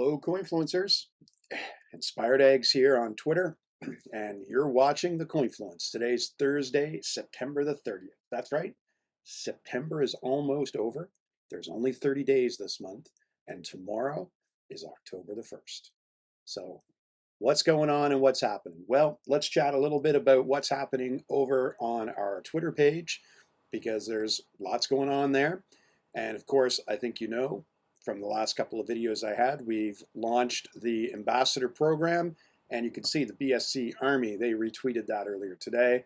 Hello, Coinfluencers. Inspired Eggs here on Twitter, and you're watching the Coinfluence. Today's Thursday, September the 30th. That's right, September is almost over. There's only 30 days this month, and tomorrow is October the 1st. So, what's going on and what's happening? Well, let's chat a little bit about what's happening over on our Twitter page because there's lots going on there. And of course, I think you know from the last couple of videos I had, we've launched the ambassador program, and you can see the BSC Army, they retweeted that earlier today.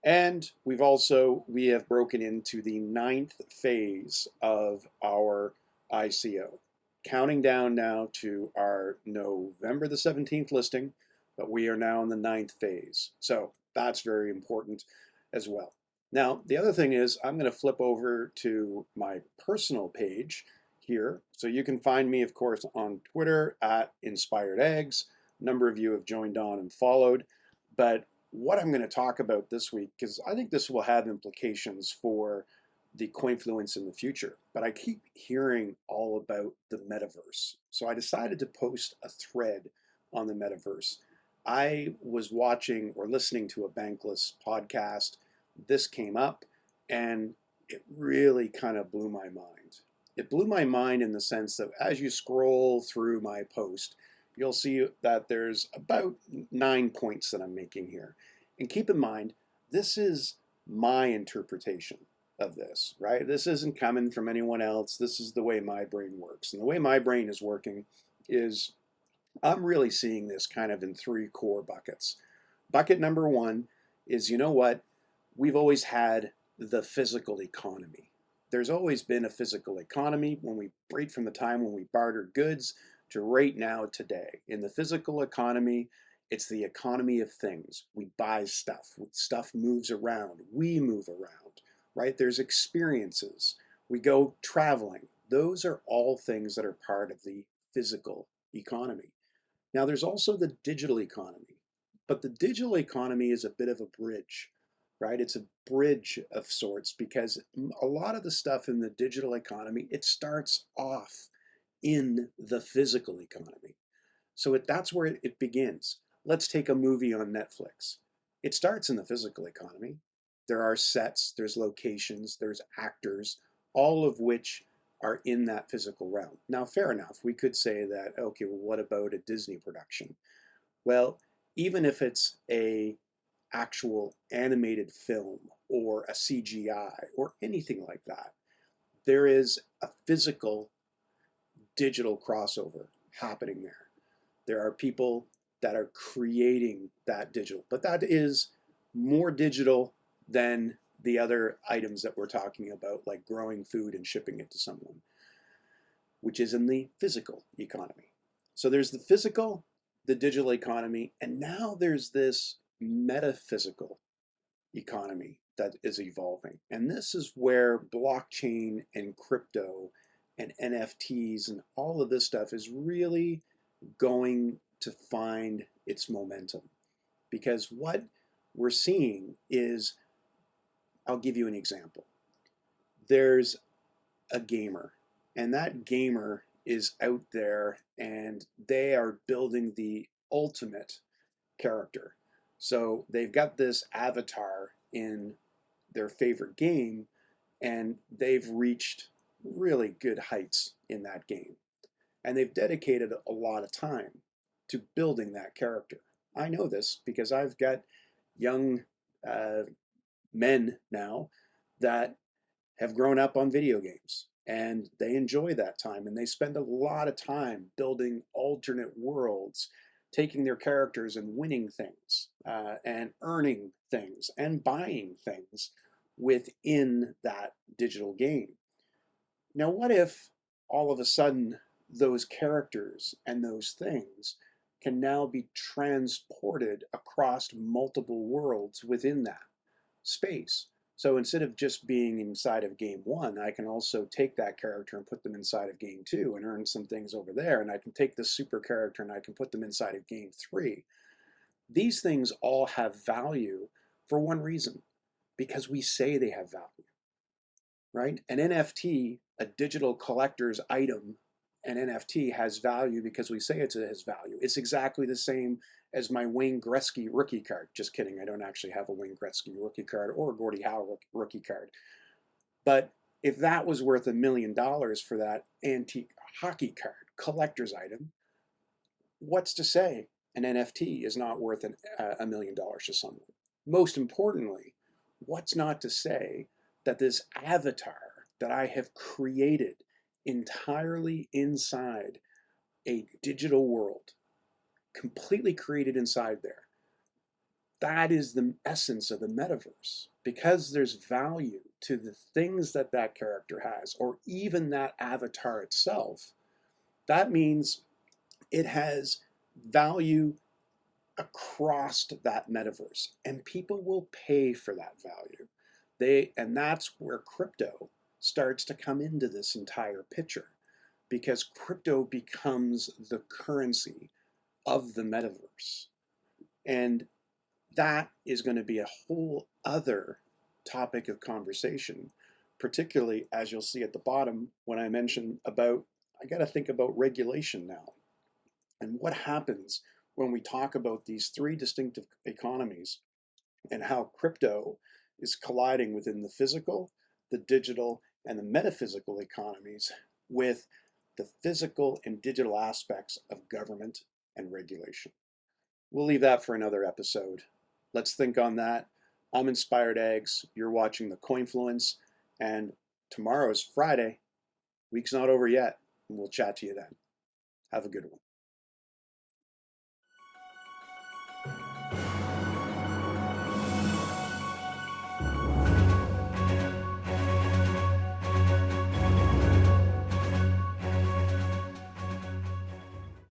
And we have broken into the 9th phase of our ICO, counting down now to our November the 17th listing, but we are now in the 9th phase. So that's very important as well. Now, the other thing is I'm going to flip over to my personal page here. So you can find me, of course, on Twitter at Inspired Eggs. A number of you have joined on and followed. But what I'm going to talk about this week, because I think this will have implications for the Coinfluence in the future, but I keep hearing all about the Metaverse. So I decided to post a thread on the Metaverse. I was watching or listening to a Bankless podcast. This came up, and it really kind of blew my mind. It blew my mind in the sense that as you scroll through my post, you'll see that there's about 9 points that I'm making here. And keep in mind, this is my interpretation of this, right? This isn't coming from anyone else. This is the way my brain works. And the way my brain is working is I'm really seeing this kind of in three core buckets. Bucket number one is, you know what? We've always had the physical economy. There's always been a physical economy right from the time when we bartered goods to right now today. In the physical economy, it's the economy of things. We buy stuff. Stuff moves around. We move around, right? There's experiences. We go traveling. Those are all things that are part of the physical economy. Now, there's also the digital economy, but the digital economy is a bit of a bridge, right? It's a bridge of sorts because a lot of the stuff in the digital economy, it starts off in the physical economy. So that's where it begins. Let's take a movie on Netflix. It starts in the physical economy. There are sets, there's locations, there's actors, all of which are in that physical realm. Now, fair enough, we could say that, okay, well, what about a Disney production? Well, even if it's a actual animated film or a CGI or anything like that, there is a physical digital crossover happening there. There are people that are creating that digital, but that is more digital than the other items that we're talking about, like growing food and shipping it to someone, which is in the physical economy. So there's the physical, the digital economy, and now there's this metaphysical economy that is evolving. And this is where blockchain and crypto and NFTs and all of this stuff is really going to find its momentum. Because what we're seeing is, I'll give you an example. There's a gamer, and that gamer is out there and they are building the ultimate character. So they've got this avatar in their favorite game, and they've reached really good heights in that game. And they've dedicated a lot of time to building that character. I know this because I've got young uh, men now that have grown up on video games, and they enjoy that time, and they spend a lot of time building alternate worlds, taking their characters and winning things, and earning things and buying things within that digital game. Now, what if all of a sudden those characters and those things can now be transported across multiple worlds within that space? So instead of just being inside of game one, I can also take that character and put them inside of game two and earn some things over there. And I can take this super character and I can put them inside of game three. These things all have value for one reason, because we say they have value, right? An NFT, a digital collector's item, an NFT has value because we say it has value. It's exactly the same as my Wayne Gretzky rookie card. Just kidding, I don't actually have a Wayne Gretzky rookie card or a Gordie Howe rookie card. But if that was worth $1 million for that antique hockey card, collector's item, what's to say an NFT is not worth $1 million to someone? Most importantly, what's not to say that this avatar that I have created entirely inside a digital world, completely created inside there, that is the essence of the metaverse, because there's value to the things that that character has, or even that avatar itself. That means it has value across that metaverse, and people will pay for that value. And that's where crypto starts to come into this entire picture, because crypto becomes the currency of the metaverse. And that is going to be a whole other topic of conversation, particularly as you'll see at the bottom when I mention about, I got to think about regulation now. And what happens when we talk about these three distinctive economies and how crypto is colliding within the physical, the digital, and the metaphysical economies with the physical and digital aspects of government and regulation. We'll leave that for another episode. Let's think on that. I'm Inspired Eggs. You're watching the Coinfluence, and tomorrow is Friday. Week's not over yet, and we'll chat to you then. Have a good one.